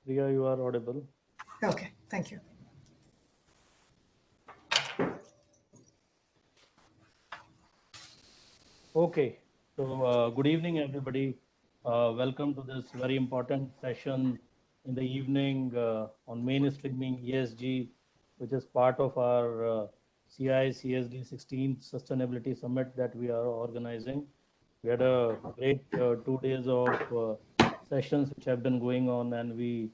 Priya, you are audible. Okay, thank you. Okay, so good evening, everybody. Welcome to this very important session in the evening on mainstreaming ESG, which is part of our CII-CSD 16th Sustainability Summit that we are organizing. We had a great 2 days of sessions which have been going on, and we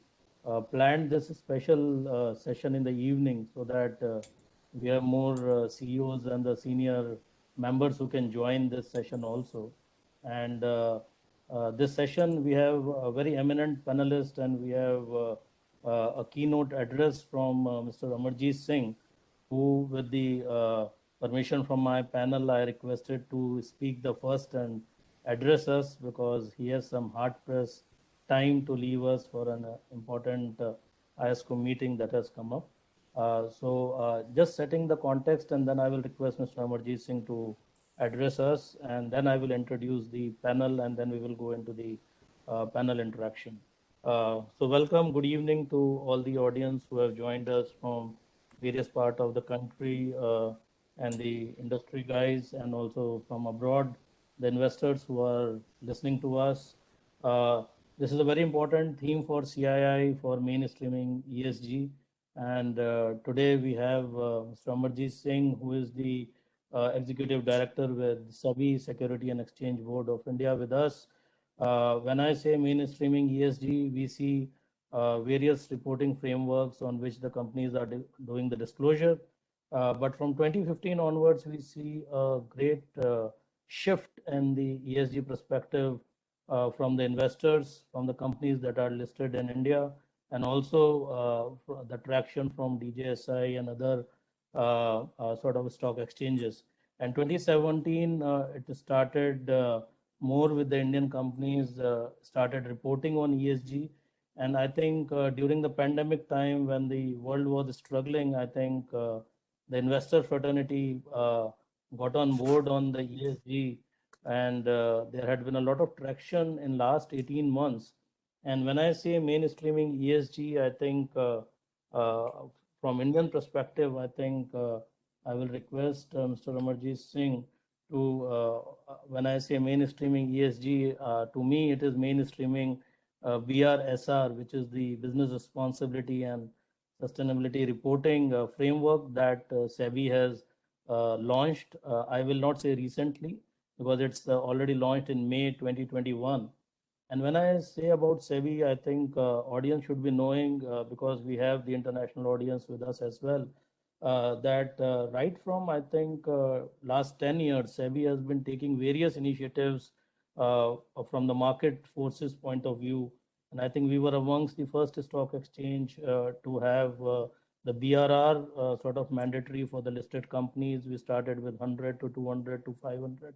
planned this special session in the evening so that we have more CEOs and the senior members who can join this session also. And this session, we have a very eminent panelist, and we have a keynote address from Mr. Amarjeet Singh, who, with the permission from my panel, I requested to speak the first and address us because he has some hard press time to leave us for an important ISCO meeting that has come up. Just setting the context, and then I will request Mr. Amarjeet Singh to address us, and then I will introduce the panel, and then we will go into the panel interaction. So welcome, good evening to all the audience who have joined us from various parts of the country and the industry guys, and also from abroad, the investors who are listening to us. This is a very important theme for CII for mainstreaming ESG. And today we have Mr. Amarjeet Singh, who is the Executive Director with SEBI, Security and Exchange Board of India, with us. When I say mainstreaming ESG, we see various reporting frameworks on which the companies are doing the disclosure. But from 2015 onwards, we see a great shift in the ESG perspective from the investors, from the companies that are listed in India, and also the traction from DJSI and other sort of stock exchanges. And 2017, it started more with the Indian companies started reporting on ESG. And I think during the pandemic time, when the world was struggling, I think the investor fraternity got on board on the ESG, and there had been a lot of traction in last 18 months. And when I say mainstreaming ESG, I think from Indian perspective, I think I will request Mr. Amarjeet Singh to, when I say mainstreaming ESG, to me it is mainstreaming BRSR, which is the Business Responsibility and Sustainability Reporting framework that SEBI has launched. I will not say recently because it's already launched in May 2021. And when I say about SEBI, I think audience should be knowing because we have the international audience with us as well. That right from I think last 10 years, SEBI has been taking various initiatives from the market forces point of view. And I think we were amongst the first stock exchange to have the BRR sort of mandatory for the listed companies. We started with 100 to 200 to 500.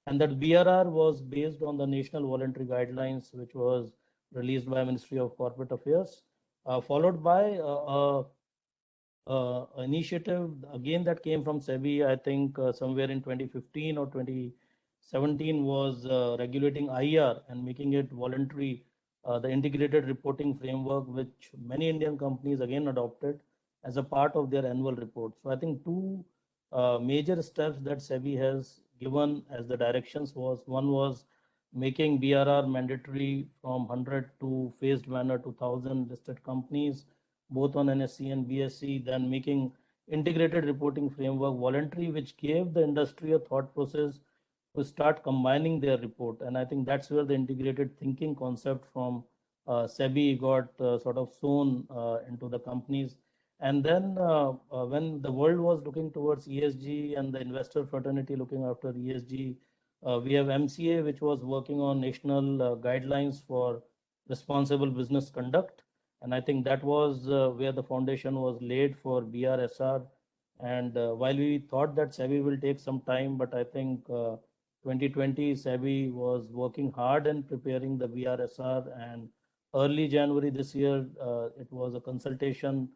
And that BRR was based on the National Voluntary Guidelines, which was released by Ministry of Corporate Affairs, followed by initiative again that came from SEBI, I think somewhere in 2015 or 2017 was regulating IR and making it voluntary, the integrated reporting framework, which many Indian companies again adopted as a part of their annual report. So I think two major steps that SEBI has given as the directions was, one was making BRR mandatory from 100 to phased manner to 1,000 listed companies, both on NSE and BSE, then making integrated reporting framework voluntary, which gave the industry a thought process to start combining their report. And I think that's where the integrated thinking concept from SEBI got sort of sown into the companies. And then when the world was looking towards ESG and the investor fraternity looking after ESG, we have MCA, which was working on national guidelines for responsible business conduct. And I think that was where the foundation was laid for BRSR. And while we thought that SEBI will take some time, but I think 2020 SEBI was working hard in preparing the BRSR, and early January this year, it was a consultation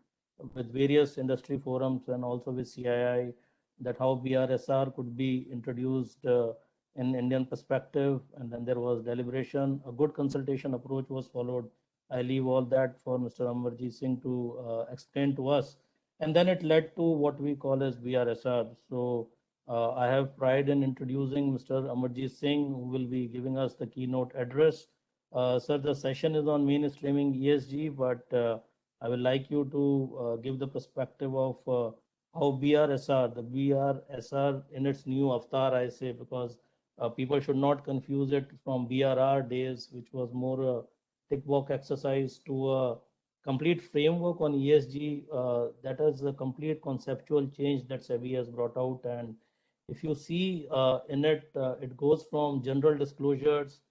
with various industry forums and also with CII that how BRSR could be introduced in Indian perspective. And then there was deliberation. A good consultation approach was followed. I leave all that for Mr. Amarjit Singh to explain to us. And then it led to what we call as BRSR. So I have pride in introducing Mr. Amarjit Singh, who will be giving us the keynote address. Sir, the session is on mainstreaming ESG, but I would like you to give the perspective of how BRSR, the BRSR in its new avatar, I say, because people should not confuse it from BRR days, which was more a tick box exercise, to a complete framework on ESG. That is a complete conceptual change that SEBI has brought out. And if you see in it, it goes from general disclosures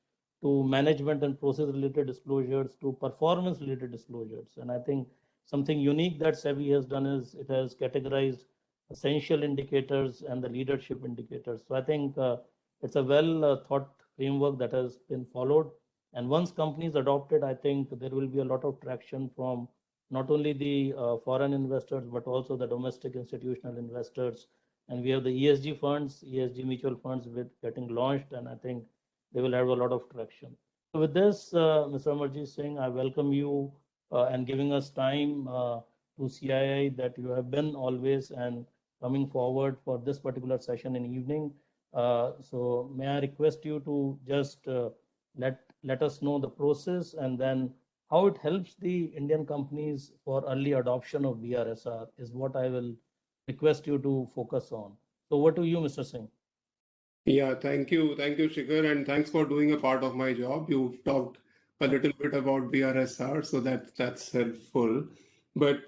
to management and process related disclosures to performance related disclosures. And I think something unique that SEBI has done is it has categorized essential indicators and the leadership indicators. So I think it's a well thought framework that has been followed. And once companies adopt it, I think there will be a lot of traction from not only the foreign investors, but also the domestic institutional investors. And we have the ESG funds, ESG mutual funds with getting launched, and I think they will have a lot of traction. So with this, Mr. Amarjit Singh, I welcome you and giving us time to CII that you have been always and coming forward for this particular session in evening. So may I request you to just let us know the process and then how it helps the Indian companies for early adoption of BRSR is what I will request you to focus on. So over to you, Mr. Singh. Yeah, thank you, Shikhar, and thanks for doing a part of my job. You've talked a little bit about BRSR, so that's helpful. But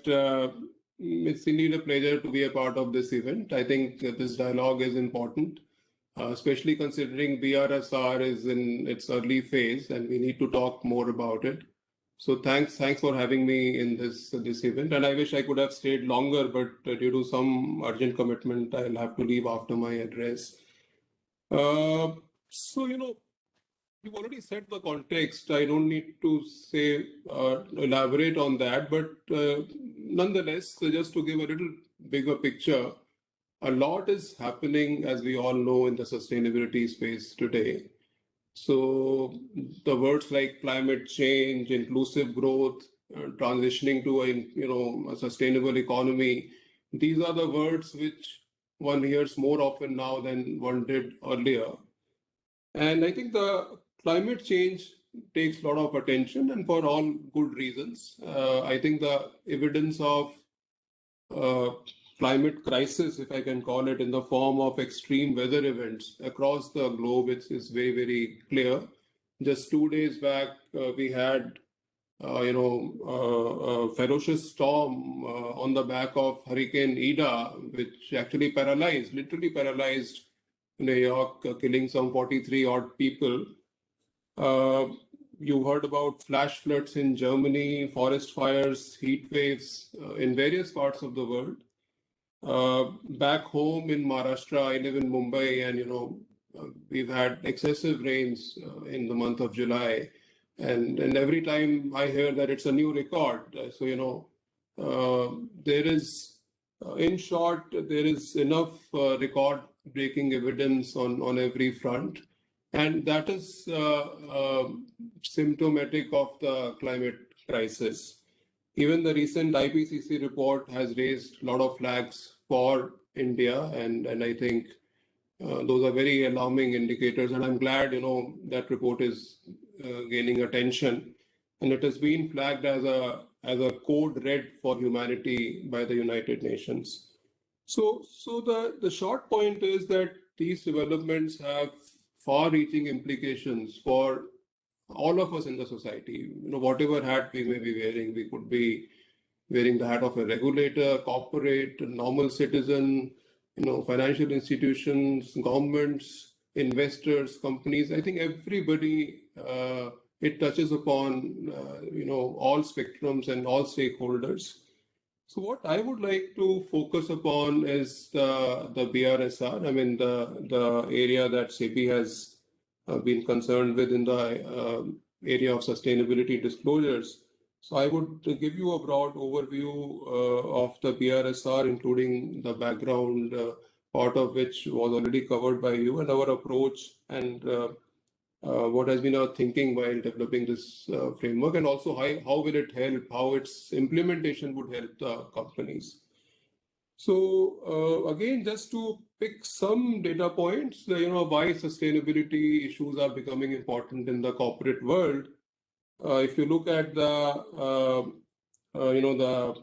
it's indeed a pleasure to be a part of this event. I think this dialogue is important, especially considering BRSR is in its early phase, and we need to talk more about it. So thanks for having me in this event. And I wish I could have stayed longer, but due to some urgent commitment, I'll have to leave after my address. So, you've already set the context. I don't need to elaborate on that, but nonetheless, just to give a little bigger picture, a lot is happening, as we all know, in the sustainability space today. So the words like climate change, inclusive growth, transitioning to a sustainable economy, these are the words which one hears more often now than one did earlier. And I think the climate change takes a lot of attention, and for all good reasons. I think the evidence of climate crisis, if I can call it, in the form of extreme weather events across the globe, is very, very clear. Just 2 days back, we had a ferocious storm on the back of Hurricane Ida, which actually literally paralyzed New York, killing some 43 odd people. You heard about flash floods in Germany, forest fires, heat waves in various parts of the world. Back home in Maharashtra, I live in Mumbai, and we've had excessive rains in the month of July. And every time I hear that it's a new record. So, there is, in short, there is enough record-breaking evidence on every front. And that is symptomatic of the climate crisis. Even the recent IPCC report has raised a lot of flags for India, and I think those are very alarming indicators. And I'm glad, that report is gaining attention, and it has been flagged as a code red for humanity by the United Nations. So the short point is that these developments have far-reaching implications for all of us in the society. Whatever hat we may be wearing, we could be wearing the hat of a regulator, corporate, normal citizen, financial institutions, governments, investors, companies. I think everybody, it touches upon, all spectrums and all stakeholders. So what I would like to focus upon is the BRSR. I mean, the area that SEBI has been concerned with in the area of sustainability disclosures. So I would give you a broad overview of the BRSR, including the background, part of which was already covered by you, and our approach and what has been our thinking while developing this framework, and also how will it help, how its implementation would help the companies. So again, just to pick some data points, why sustainability issues are becoming important in the corporate world. If you look at the the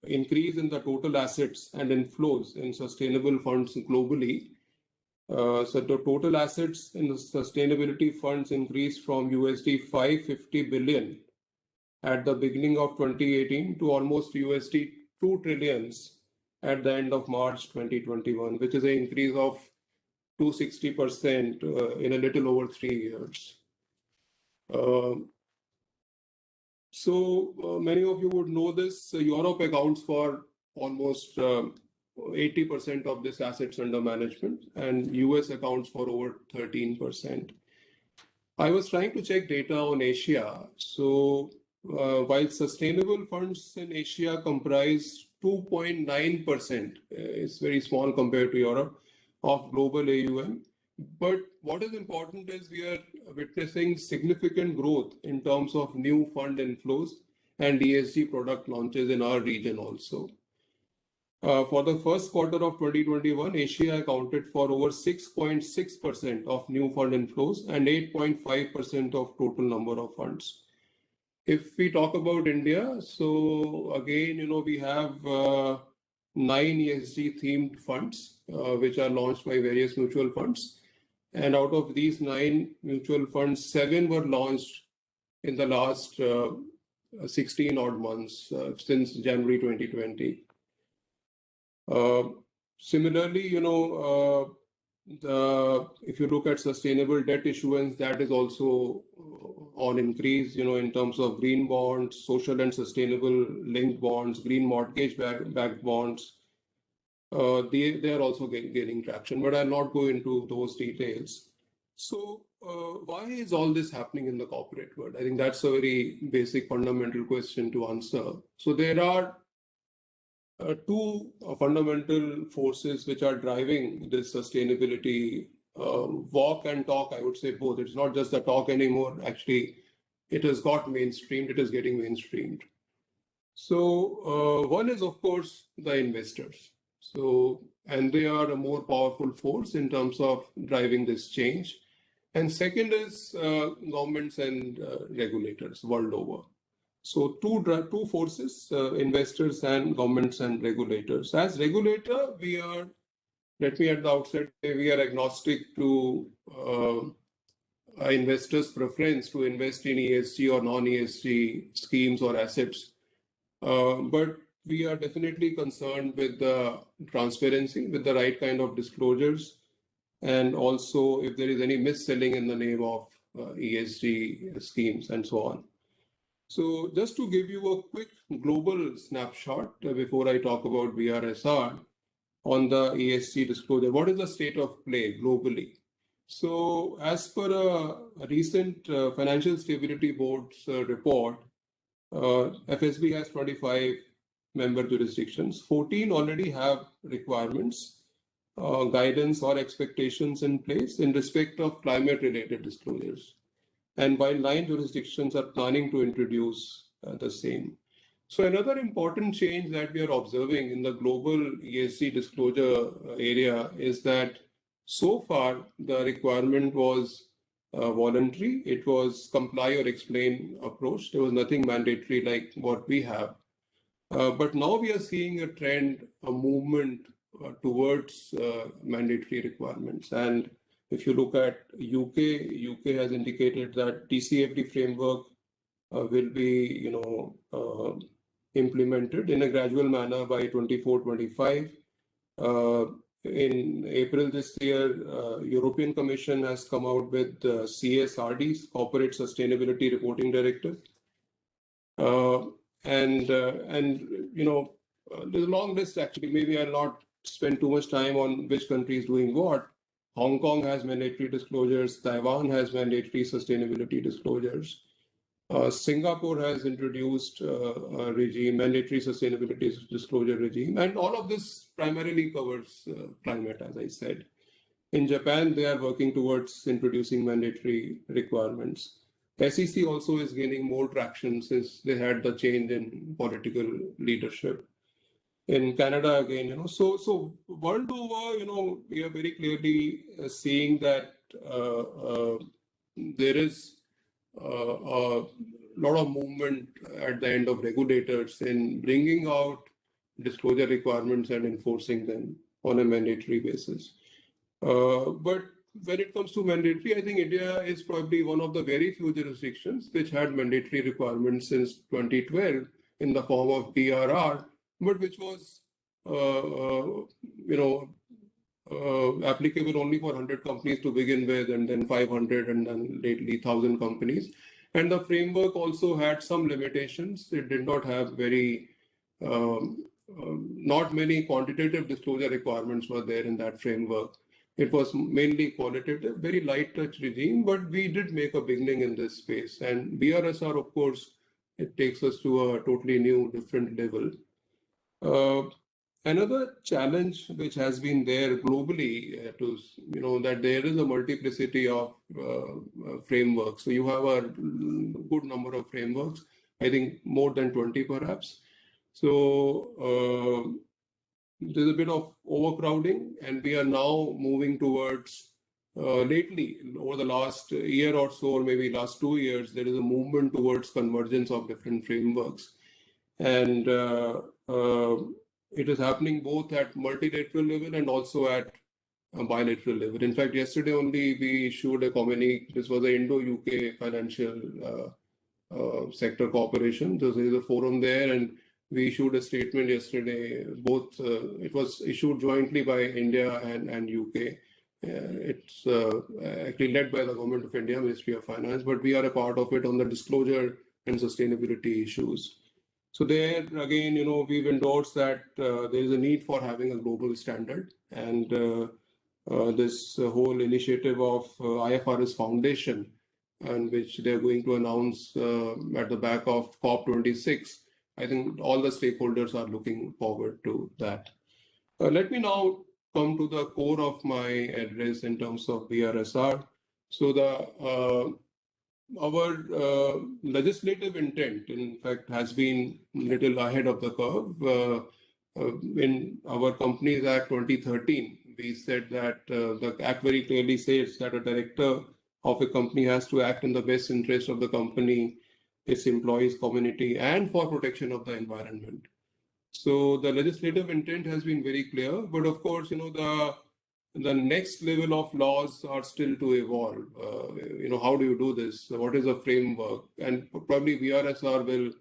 increase in the total assets and inflows in sustainable funds globally. So the total assets in the sustainability funds increased from USD 550 billion at the beginning of 2018 to almost USD 2 trillions at the end of March 2021, which is an increase of 260% in a little over 3 years. So many of you would know this. Europe accounts for almost 80% of this assets under management, and US accounts for over 13%. I was trying to check data on Asia. So while sustainable funds in Asia comprise 2.9%, it's very small compared to Europe, of global AUM. But what is important is we are witnessing significant growth in terms of new fund inflows and ESG product launches in our region also. For the first quarter of 2021, Asia accounted for over 6.6% of new fund inflows and 8.5% of total number of funds. If we talk about India, so again, we have 9 ESG themed funds, which are launched by various mutual funds. And out of these 9 mutual funds, 7 were launched in the last 16 odd months since January 2020. Similarly, if you look at sustainable debt issuance, that is also on increase, in terms of green bonds, social and sustainable linked bonds, green mortgage-backed bonds. They are also gaining traction, but I'll not go into those details. So why is all this happening in the corporate world? I think that's a very basic fundamental question to answer. So there are 2 fundamental forces which are driving this sustainability walk and talk. I would say both. It's not just the talk anymore. Actually, it has got mainstreamed. It is getting mainstreamed. So one is, of course, the investors. So, and they are a more powerful force in terms of driving this change. And second is governments and regulators world over. So two forces, investors and governments and regulators. As regulator, we are, let me at the outset say, we are agnostic to investors' preference to invest in ESG or non-ESG schemes or assets. But we are definitely concerned with the transparency, with the right kind of disclosures, and also if there is any mis-selling in the name of ESG schemes and so on. So just to give you a quick global snapshot before I talk about BRSR on the ESG disclosure, what is the state of play globally? So as per a recent Financial Stability Board's report, FSB has 25 member jurisdictions. 14 already have requirements, guidance or expectations in place in respect of climate-related disclosures. And while 9 jurisdictions are planning to introduce the same. So another important change that we are observing in the global ESG disclosure area is that so far the requirement was voluntary. It was comply or explain approach. There was nothing mandatory like what we have. But now we are seeing a trend, a movement towards mandatory requirements. And if you look at UK has indicated that TCFD framework will be, implemented in a gradual manner by 24-25. In April this year, European Commission has come out with CSRD's Corporate Sustainability Reporting Directive. And there's a long list actually. Maybe I'll not spend too much time on which country is doing what. Hong Kong has mandatory disclosures. Taiwan has mandatory sustainability disclosures. Singapore has introduced a regime, mandatory sustainability disclosure regime. And all of this primarily covers climate, as I said. In Japan, they are working towards introducing mandatory requirements. SEC also is gaining more traction since they had the change in political leadership. In Canada, again, so world over, we are very clearly seeing that there is a lot of movement at the end of regulators in bringing out disclosure requirements and enforcing them on a mandatory basis. But when it comes to mandatory, I think India is probably one of the very few jurisdictions which had mandatory requirements since 2012 in the form of BRR, but which was, applicable only for 100 companies to begin with, and then 500, and then lately 1,000 companies. And the framework also had some limitations. It did not have not many quantitative disclosure requirements were there in that framework. It was mainly qualitative, very light touch regime, but we did make a beginning in this space. And BRSR, of course, it takes us to a totally new, different level. Another challenge which has been there globally that there is a multiplicity of frameworks. So you have a good number of frameworks, I think more than 20 perhaps. So there's a bit of overcrowding, and we are now moving towards lately, over the last year or so, or maybe last 2 years, there is a movement towards convergence of different frameworks. And it is happening both at multilateral level and also at a bilateral level. In fact, yesterday only we issued a communique. This was the Indo-UK Financial Sector Corporation. There is a forum there, and we issued a statement yesterday. Both it was issued jointly by India and UK. It's actually led by the Government of India, Ministry of Finance, but we are a part of it on the disclosure and sustainability issues. So there again, we've endorsed that there is a need for having a global standard, and this whole initiative of IFRS Foundation, and which they're going to announce at the back of COP26. I think all the stakeholders are looking forward to that. Let me now come to the core of my address in terms of BRSR. So our legislative intent, in fact, has been a little ahead of the curve. In our Companies Act 2013, we said that the Act very clearly says that a director of a company has to act in the best interest of the company, its employees, community, and for protection of the environment. So the legislative intent has been very clear, but of course, the next level of laws are still to evolve. How do you do this? What is the framework? And probably BRSR will,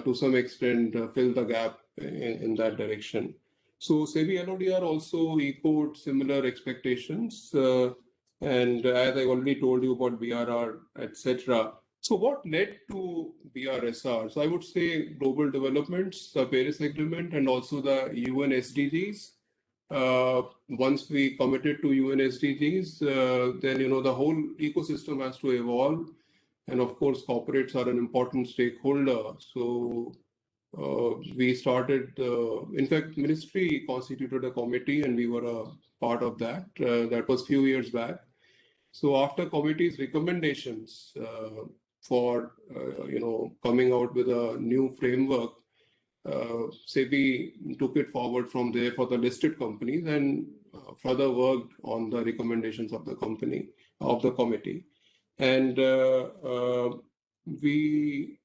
to some extent, fill the gap in that direction. So SEBI LODR also echoed similar expectations. And as I already told you about BRR, etc. So what led to BRSR? So I would say global developments, the Paris Agreement, and also the UN SDGs. Once we committed to UN SDGs, then the whole ecosystem has to evolve, and of course corporates are an important stakeholder. So we started. In fact, ministry constituted a committee, and we were a part of that. That was a few years back. So after committee's recommendations for coming out with a new framework, SEBI took it forward from there for the listed companies and further worked on the recommendations of the committee. And we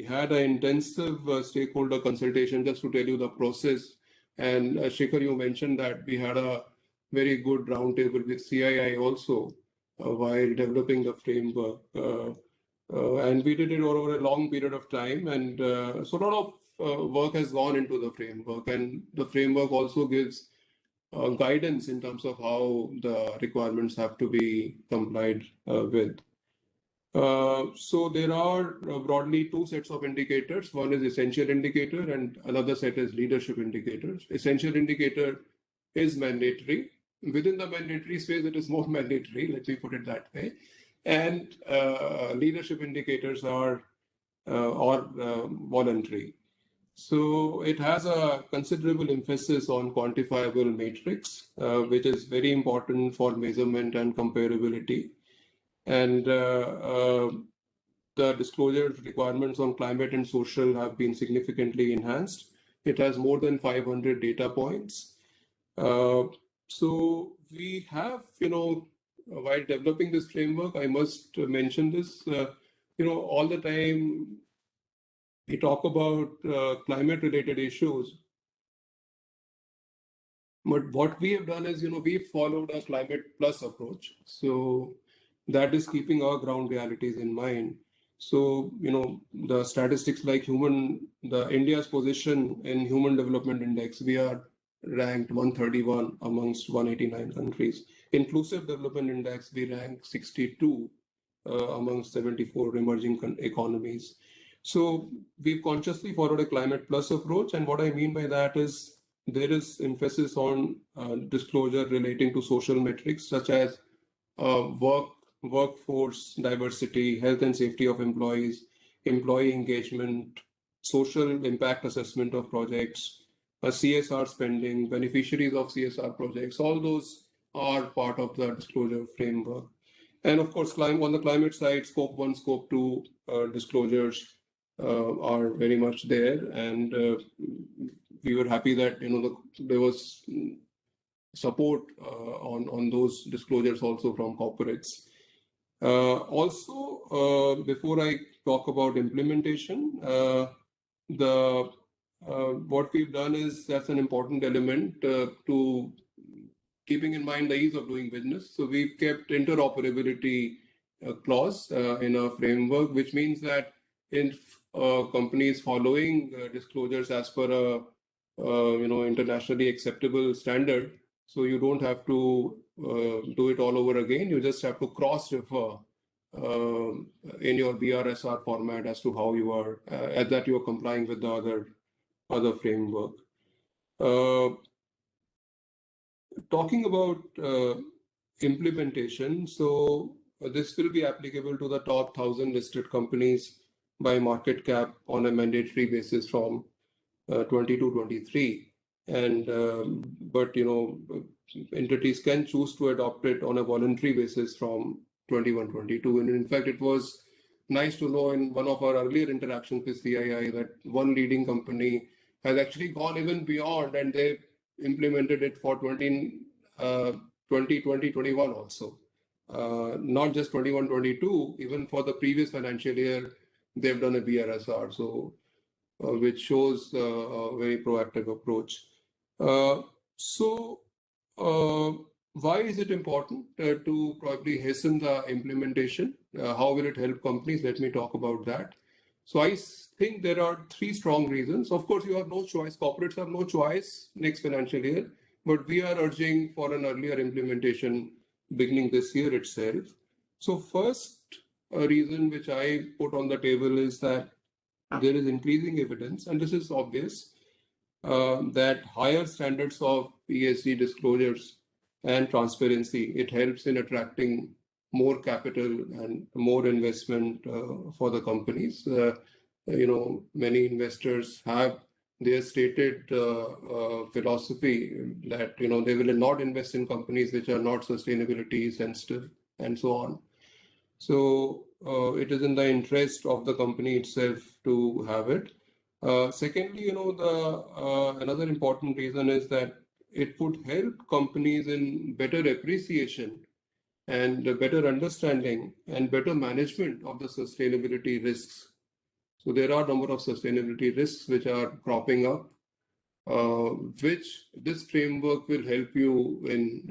had an intensive stakeholder consultation. Just to tell you the process. And Shekhar, you mentioned that we had a very good roundtable with CII also while developing the framework. And we did it over a long period of time. And so a lot of work has gone into the framework, and the framework also gives guidance in terms of how the requirements have to be complied with. So there are broadly two sets of indicators. One is essential indicator, and another set is leadership indicators. Essential indicator is mandatory. Within the mandatory space, it is more mandatory. Let me put it that way. And leadership indicators are voluntary. So it has a considerable emphasis on quantifiable matrix, which is very important for measurement and comparability. And the disclosure requirements on climate and social have been significantly enhanced. It has more than 500 data points. So we have, while developing this framework, I must mention this, all the time we talk about climate related issues. But what we have done is, we followed a climate plus approach. So that is keeping our ground realities in mind. So, the statistics like the India's position in Human Development Index, we are ranked 131 amongst 189 countries. Inclusive Development Index, we rank 62 amongst 74 emerging economies. So we've consciously followed a climate plus approach. And what I mean by that is there is emphasis on disclosure relating to social metrics such as workforce diversity, health and safety of employees, employee engagement, social impact assessment of projects, CSR spending, beneficiaries of CSR projects. All those are part of the disclosure framework. And of course, on the climate side, scope 1, scope 2 disclosures are very much there. And we were happy that there was support on those disclosures also from corporates. Also, before I talk about implementation, what we've done is that's an important element to keeping in mind the ease of doing business. So we've kept interoperability clause in our framework, which means that if companies following disclosures as per a internationally acceptable standard, so you don't have to do it all over again. You just have to cross-refer in your BRSR format as to how you are, that you are complying with the other framework. Talking about implementation, so this will be applicable to the top 1,000 listed companies by market cap on a mandatory basis from 22-23. And but entities can choose to adopt it on a voluntary basis from 21-22. And in fact, it was nice to know in one of our earlier interactions with CII that one leading company has actually gone even beyond, and they implemented it for 2020-21 also. Not just 21-22, even for the previous financial year, they've done a BRSR. So which shows a very proactive approach. Why is it important to probably hasten the implementation? How will it help companies? Let me talk about that. So I think there are 3 strong reasons. Of course, you have no choice. Corporates have no choice next financial year, but we are urging for an earlier implementation beginning this year itself. So first reason which I put on the table is that there is increasing evidence, and this is obvious, that higher standards of ESG disclosures and transparency, it helps in attracting more capital and more investment for the companies. Many investors have their stated philosophy that they will not invest in companies which are not sustainability sensitive and so on. So it is in the interest of the company itself to have it. Secondly, another important reason is that it would help companies in better appreciation and better understanding and better management of the sustainability risks. So there are a number of sustainability risks which are cropping up, which this framework will help you in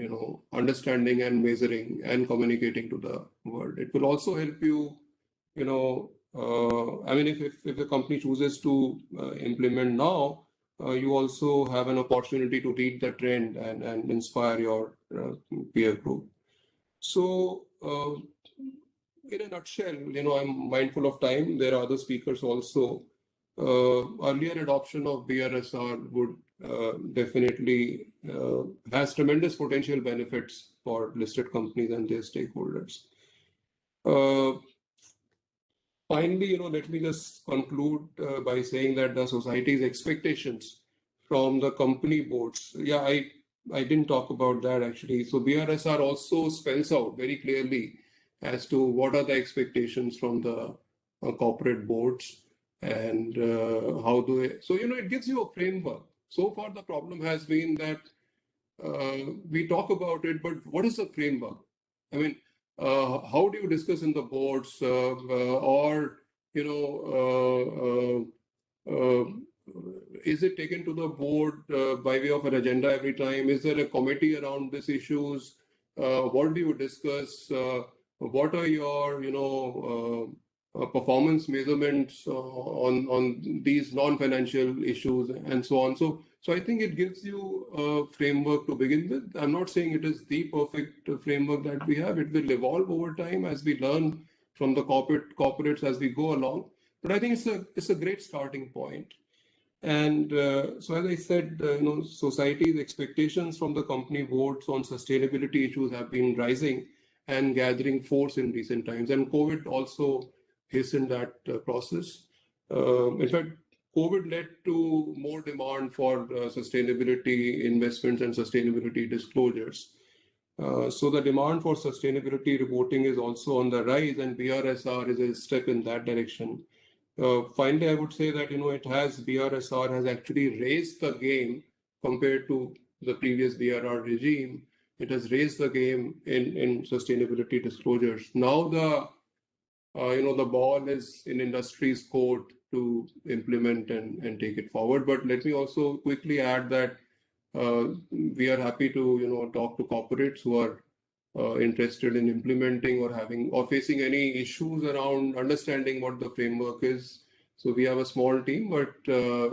understanding and measuring and communicating to the world. It will also help you, if the company chooses to implement now, you also have an opportunity to read the trend and inspire your peer group. So in a nutshell, I'm mindful of time. There are other speakers also. Earlier adoption of BRSR would definitely has tremendous potential benefits for listed companies and their stakeholders. finally, let me just conclude by saying that the society's expectations from the company boards. Yeah, I didn't talk about that actually. So BRSR also spells out very clearly as to what are the expectations from the corporate boards and how do it. So it gives you a framework. So far, the problem has been that we talk about it, but what is the framework? I mean, how do you discuss in the boards, or you know, is it taken to the board by way of an agenda every time? Is there a committee around these issues? What do you discuss? What are your, performance measurements on these non-financial issues and so on? So I think it gives you a framework to begin with. I'm not saying it is the perfect framework that we have. It will evolve over time as we learn from the corporates as we go along. But I think it's a great starting point. And so, as I said, society's expectations from the company boards on sustainability issues have been rising and gathering force in recent times. And COVID also hastened that process. In fact, COVID led to more demand for sustainability investments and sustainability disclosures. So the demand for sustainability reporting is also on the rise, and BRSR is a step in that direction. Finally, I would say that BRSR has actually raised the game compared to the previous BRR regime. It has raised the game in sustainability disclosures. Now the ball is in industry's court to implement and take it forward. But let me also quickly add that we are happy to talk to corporates who are interested in implementing or facing any issues around understanding what the framework is. So we have a small team, but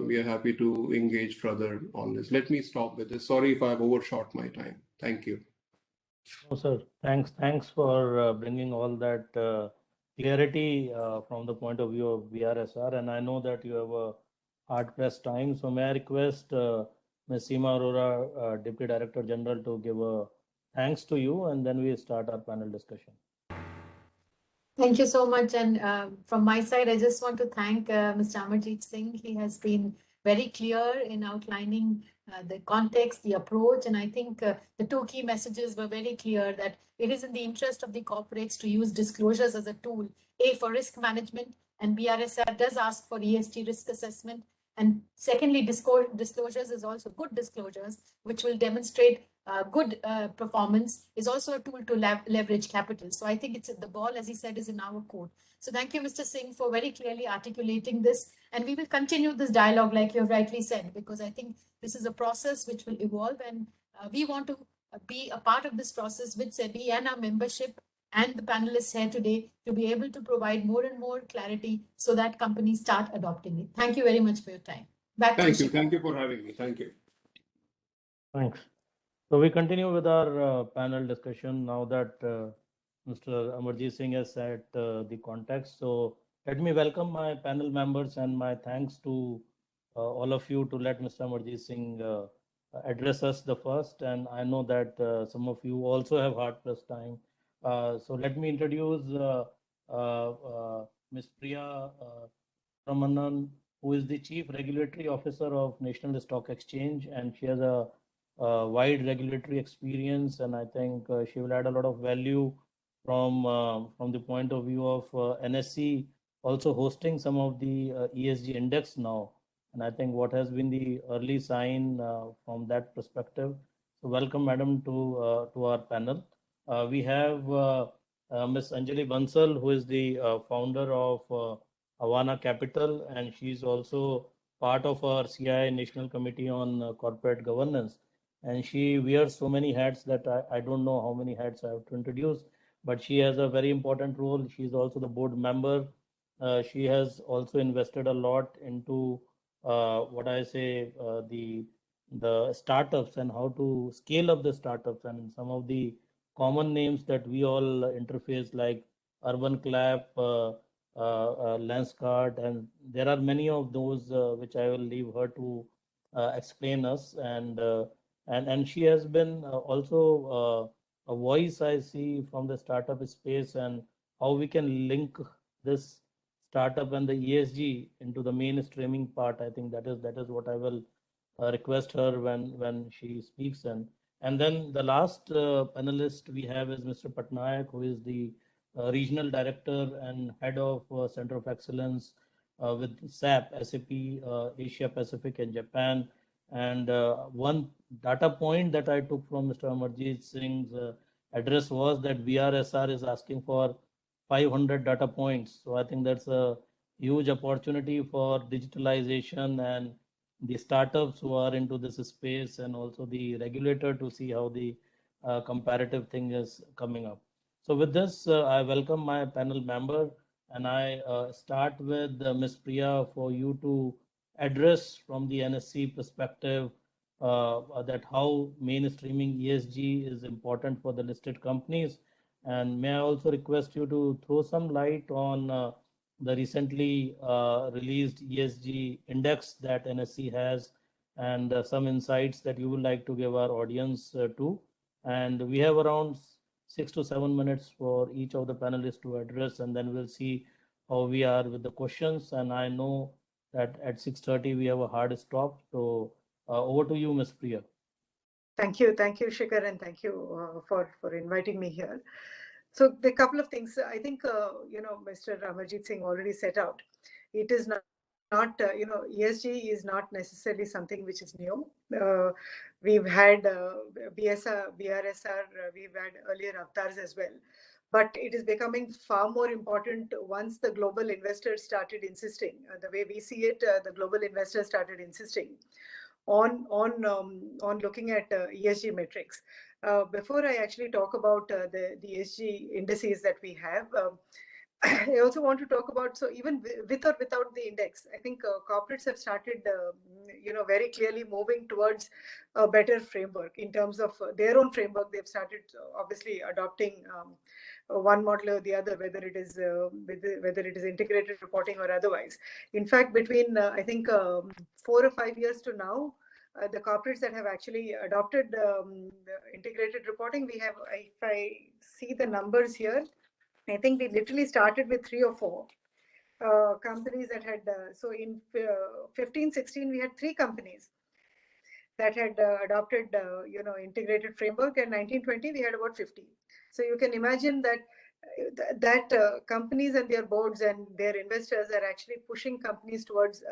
we are happy to engage further on this. Let me stop with this. Sorry if I've overshot my time. Thank you. No, sir. Thanks for bringing all that clarity from the point of view of BRSR. And I know that you have a hard-pressed time. So may I request Ms. Seema Arora, Deputy Director General, to give a thanks to you, and then we start our panel discussion. Thank you so much. And from my side, I just want to thank Mr. Amarjeet Singh. He has been very clear in outlining the context, the approach. And I think the two key messages were very clear, that it is in the interest of the corporates to use disclosures as a tool, A, for risk management, and BRSR does ask for ESG risk assessment. And secondly, disclosures is also good disclosures, which will demonstrate good performance, is also a tool to leverage capital. So I think the ball, as he said, is in our court. So thank you, Mr. Singh, for very clearly articulating this. And we will continue this dialogue, like you have rightly said, because I think this is a process which will evolve, and we want to be a part of this process with SEBI and our membership and the panelists here today to be able to provide more and more clarity so that companies start adopting it. Thank you very much for your time. Back to you. Thank you for having me. Thank you. Thanks. So we continue with our panel discussion now that Mr. Amarjeet Singh has set the context. So let me welcome my panel members, and my thanks to all of you to let Mr. Amarjeet Singh address us the first. And I know that some of you also have hard-pressed time. So let me introduce Ms. Priya Ramanan, who is the Chief Regulatory Officer of National Stock Exchange, and she has a wide regulatory experience, and I think she will add a lot of value from the point of view of NSE also hosting some of the ESG index now. And I think what has been the early sign from that perspective. So welcome, madam, to our panel. We have Ms. Anjali Bansal, who is the founder of Havana Capital, and she's also part of our CII National Committee on Corporate Governance. And she wears so many hats that I don't know how many hats I have to introduce, but she has a very important role. She's also the board member. She has also invested a lot into the startups and how to scale up the startups, and some of the common names that we all interface, like Urban Clap, Lenskart, and there are many of those which I will leave her to explain us. And she has been also a voice, I see, from the startup space, and how we can link this startup and the ESG into the mainstreaming part. I think that is what I will request her when she speaks in. And then the last panelist we have is Mr. Patnaik, who is the regional director and head of Center of Excellence with SAP Asia Pacific and Japan. And one data point that I took from Mr. Amarjit Singh's address was that VRSR is asking for 500 data points. So I think that's a huge opportunity for digitalization and the startups who are into this space, and also the regulator to see how the comparative thing is coming up. So with this, I welcome my panel member, and I start with Ms. Priya for you to address from the NSC perspective that how mainstreaming ESG is important for the listed companies. And may I also request you to throw some light on the recently released ESG index that NSC has, and some insights that you would like to give our audience too. And we have around 6 to 7 minutes for each of the panelists to address, and then we'll see how we are with the questions. And I know that at 6:30 we have a hard stop. So over to you, Ms. Priya. Thank you, Shikhar, and thank you for inviting me here. So the couple of things I think Mr. Amarjit Singh already set out. It is not ESG is not necessarily something which is new. We've had BRSR, we've had earlier avatars as well. But it is becoming far more important once the global investors started insisting. The way we see it, the global investors started insisting on looking at ESG metrics. Before I actually talk about the ESG indices that we have, I also want to talk about, so even with or without the index, I think corporates have started, very clearly moving towards a better framework in terms of their own framework. They've started obviously adopting one model or the other, whether it is integrated reporting or otherwise. In fact, between I think 4 or 5 years to now, the corporates that have actually adopted the integrated reporting, we have, if I see the numbers here, I think we literally started with 3 or 4 companies that had, so in 15-16, we had 3 companies that had adopted, integrated framework, and 19-20, we had about 50. So you can imagine that companies and their boards and their investors are actually pushing companies towards,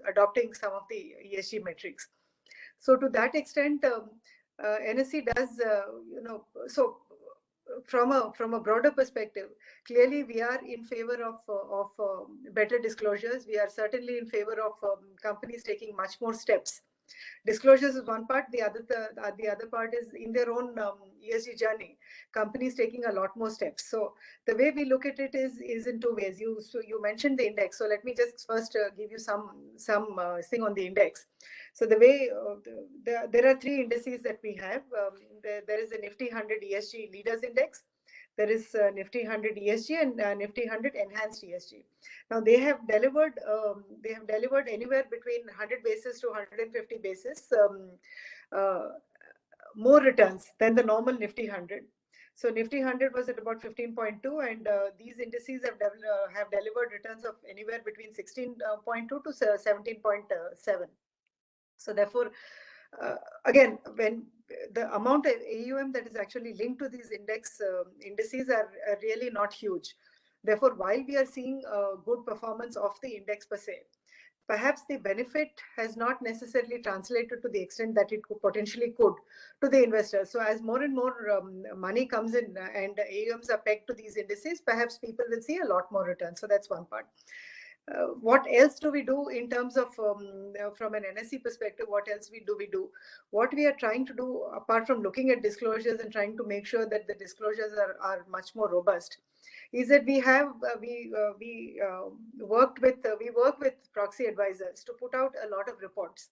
adopting some of the ESG metrics. So to that extent, NSE does, so from a broader perspective, clearly we are in favor of better disclosures. We are certainly in favor of companies taking much more steps. Disclosures is one part. The other part is in their own ESG journey, companies taking a lot more steps. So the way we look at it is in 2 ways. You mentioned the index, so let me just first give you some thing on the index. So the way there are 3 indices that we have. There is a Nifty 100 ESG Leaders Index. There is Nifty 100 ESG and Nifty 100 Enhanced ESG. Now they have delivered anywhere between 100 basis to 150 basis more returns than the normal Nifty 100. So Nifty 100 was at about 15.2, and these indices have delivered returns of anywhere between 16.2 to 17.7. So therefore, again, when the amount of AUM that is actually linked to these indices are really not huge. Therefore, while we are seeing good performance of the index per se, perhaps the benefit has not necessarily translated to the extent that it potentially could to the investors. So as more and more money comes in and AUMs are pegged to these indices, perhaps people will see a lot more return. So that's one part. What else do we do in terms of from an NSE perspective? What else do we do? What we are trying to do, apart from looking at disclosures and trying to make sure that the disclosures are much more robust, is that we work with proxy advisors to put out a lot of reports.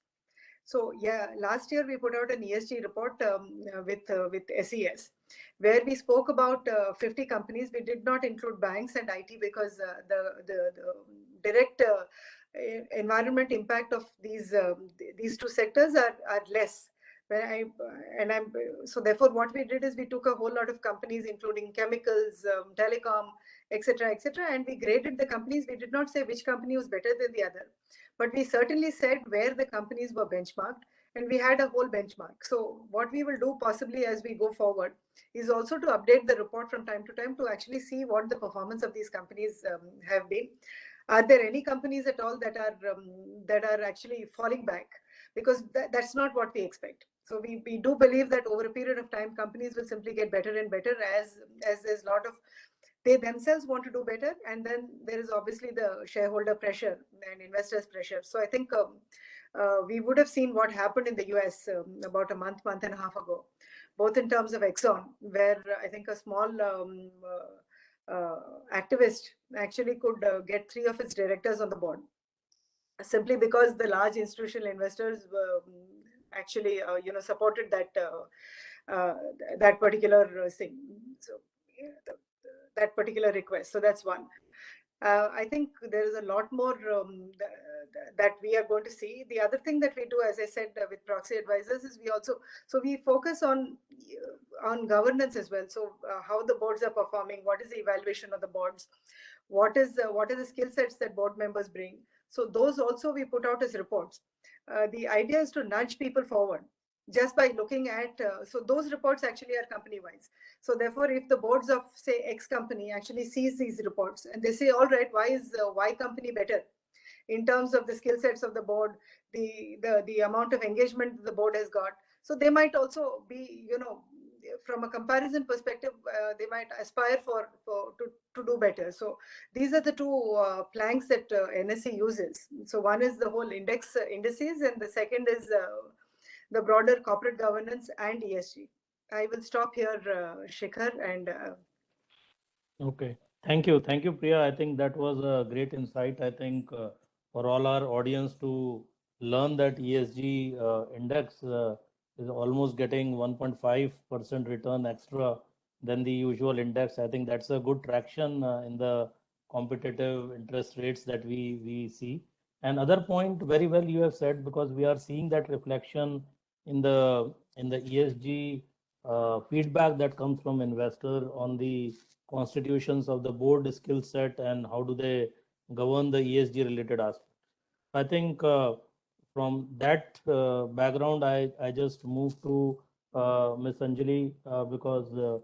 So yeah, last year we put out an ESG report with SES, where we spoke about 50 companies. We did not include banks and IT because the direct environment impact of these 2 sectors are less. So therefore what we did is we took a whole lot of companies, including chemicals, telecom, etc., etc. And we graded the companies. We did not say which company was better than the other, but we certainly said where the companies were benchmarked, and we had a whole benchmark. So what we will do possibly as we go forward is also to update the report from time to time to actually see what the performance of these companies have been. Are there any companies at all that are actually falling back? Because that's not what we expect. So we do believe that over a period of time, companies will simply get better and better as there's a lot of, they themselves want to do better, and then there is obviously the shareholder pressure and investors pressure. So I think we would have seen what happened in the US about a month and a half ago, both in terms of Exxon, where I think a small activist actually could get 3 of its directors on the board, simply because the large institutional investors actually supported that particular thing. So that particular request. So that's one. I think there is a lot more that we are going to see. The other thing that we do, as I said, with proxy advisors, is we focus on governance as well. So how the boards are performing, what is the evaluation of the boards, what are the skill sets that board members bring. So those also we put out as reports. The idea is to nudge people forward just by looking at, so those reports actually are company wise. So therefore, if the boards of say X company actually sees these reports and they say, all right, why is Y company better in terms of the skill sets of the board, the amount of engagement the board has got. So they might also be, from a comparison perspective, they might aspire to do better. So these are the two planks that NSE uses. So one is the whole indices, and the second is the broader corporate governance and ESG. I will stop here, Shikhar, and Okay. Thank you, Priya. I think that was a great insight. I think for all our audience to learn that ESG index is almost getting 1.5% return extra than the usual index. I think that's a good traction in the competitive interest rates that we see. And other point, very well you have said, because we are seeing that reflection in the ESG feedback that comes from investor on the constitutions of the board skill set and how do they govern the ESG related aspect. I think from that background, I just moved to Ms. Anjali because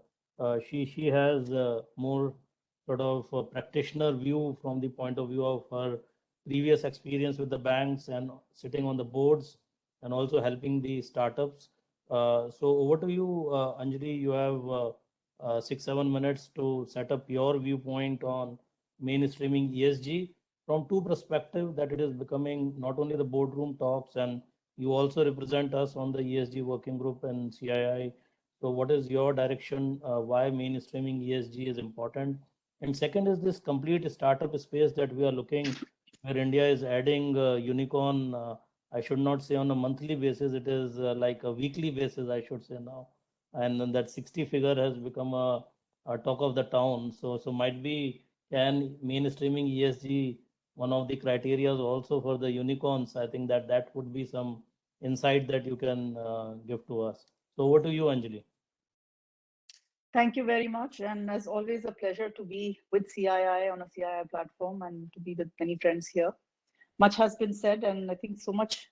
she has more sort of a practitioner view from the point of view of her previous experience with the banks and sitting on the boards and also helping the startups. So over to you, Anjali. You have 6-7 minutes to set up your viewpoint on mainstreaming ESG from two perspectives, that it is becoming not only the boardroom talks, and you also represent us on the ESG working group and CII. So what is your direction? Why mainstreaming ESG is important? And second is this complete startup space that we are looking, where India is adding unicorn. I should not say on a monthly basis, it is like a weekly basis, I should say now. And then that 60 figure has become a talk of the town. So might be, can mainstreaming ESG one of the criteria also for the unicorns? I think that would be some insight that you can give to us. So over to you, Anjali. Thank you very much. And as always, a pleasure to be with CII on a CII platform and to be with many friends here. Much has been said, and I think so much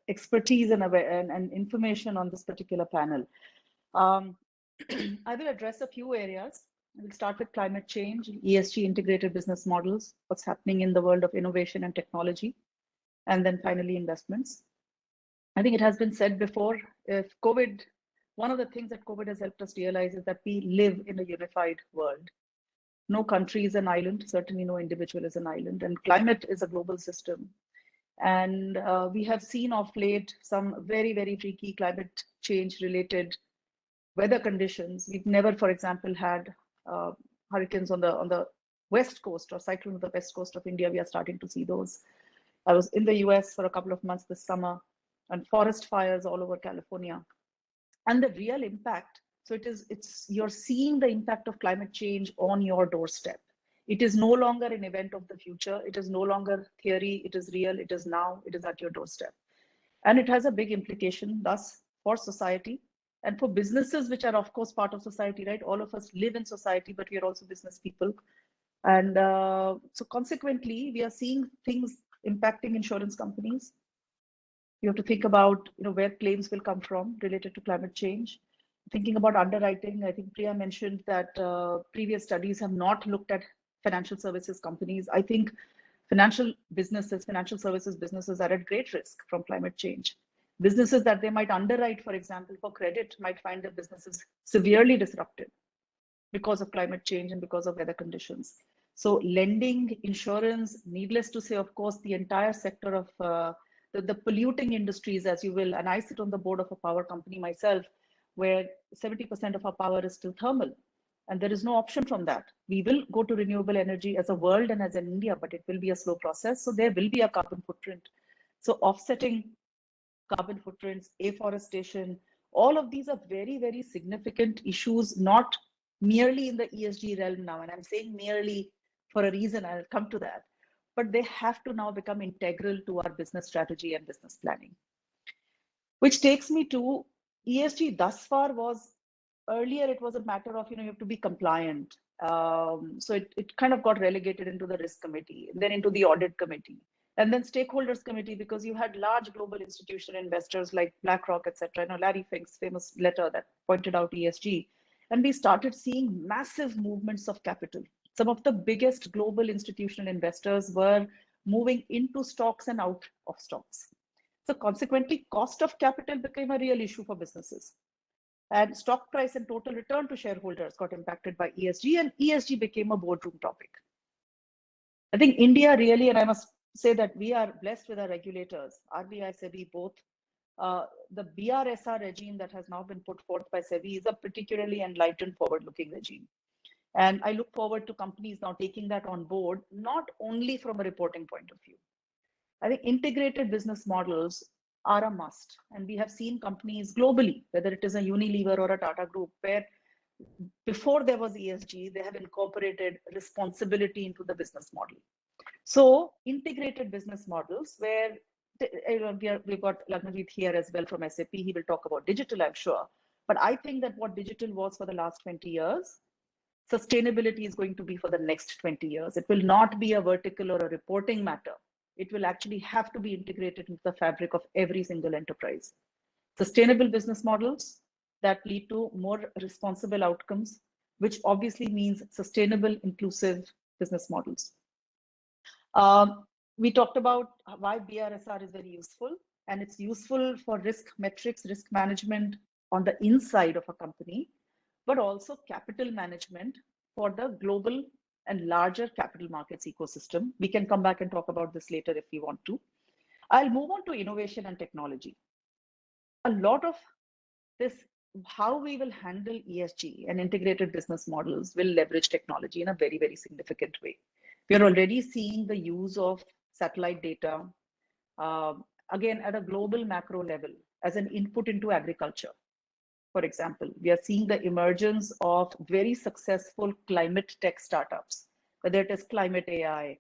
expertise and information on this particular panel. I will address a few areas. We'll start with climate change, ESG integrated business models, what's happening in the world of innovation and technology, and then finally investments. I think it has been said before, if COVID, one of the things that COVID has helped us realize is that we live in a unified world. No country is an island, certainly no individual is an island, and climate is a global system. And we have seen of late some very, very freaky climate change related weather conditions. We've never, for example, had hurricanes on the west coast or cyclones on the west coast of India. We are starting to see those. I was in the US for a couple of months this summer, and forest fires all over California. And the real impact, so you're seeing the impact of climate change on your doorstep. It is no longer an event of the future. It is no longer theory. It is real. It is now. It is at your doorstep. And it has a big implication, thus, for society and for businesses, which are, of course, part of society, right? All of us live in society, but we are also business people. And so consequently, we are seeing things impacting insurance companies. You have to think about where claims will come from related to climate change. Thinking about underwriting, I think Priya mentioned that previous studies have not looked at financial services companies. I think financial services businesses are at great risk from climate change. Businesses that they might underwrite, for example, for credit, might find their businesses severely disrupted because of climate change and because of weather conditions. So lending, insurance, needless to say, of course, the entire sector of the polluting industries, as you will, and I sit on the board of a power company myself, where 70% of our power is still thermal. And there is no option from that. We will go to renewable energy as a world and as in India, but it will be a slow process. So there will be a carbon footprint. So offsetting carbon footprints, afforestation, all of these are very, very significant issues, not merely in the ESG realm now. And I'm saying merely for a reason, I'll come to that. But they have to now become integral to our business strategy and business planning. Which takes me to ESG thus far was, earlier it was a matter of, you have to be compliant. So it kind of got relegated into the risk committee, then into the audit committee, and then stakeholders committee, because you had large global institutional investors like BlackRock, etc. Larry Fink's famous letter that pointed out ESG. And we started seeing massive movements of capital. Some of the biggest global institutional investors were moving into stocks and out of stocks. So consequently, cost of capital became a real issue for businesses. And stock price and total return to shareholders got impacted by ESG, and ESG became a boardroom topic. I think India really, and I must say that we are blessed with our regulators, RBI, SEBI, both. The BRSR regime that has now been put forth by SEBI is a particularly enlightened, forward-looking regime. And I look forward to companies now taking that on board, not only from a reporting point of view. I think integrated business models are a must. And we have seen companies globally, whether it is a Unilever or a Tata Group, where before there was ESG, they have incorporated responsibility into the business model. So integrated business models where we've got Lagnajit here as well from SAP. He will talk about digital, I'm sure. But I think that what digital was for the last 20 years, sustainability is going to be for the next 20 years. It will not be a vertical or a reporting matter. It will actually have to be integrated into the fabric of every single enterprise. Sustainable business models that lead to more responsible outcomes, which obviously means sustainable, inclusive business models. We talked about why BRSR is very useful, and it's useful for risk metrics, risk management on the inside of a company, but also capital management for the global and larger capital markets ecosystem. We can come back and talk about this later if we want to. I'll move on to innovation and technology. A lot of this, how we will handle ESG and integrated business models, will leverage technology in a very, very significant way. We are already seeing the use of satellite data, again, at a global macro level as an input into agriculture. For example, we are seeing the emergence of very successful climate tech startups, whether it is Climate AI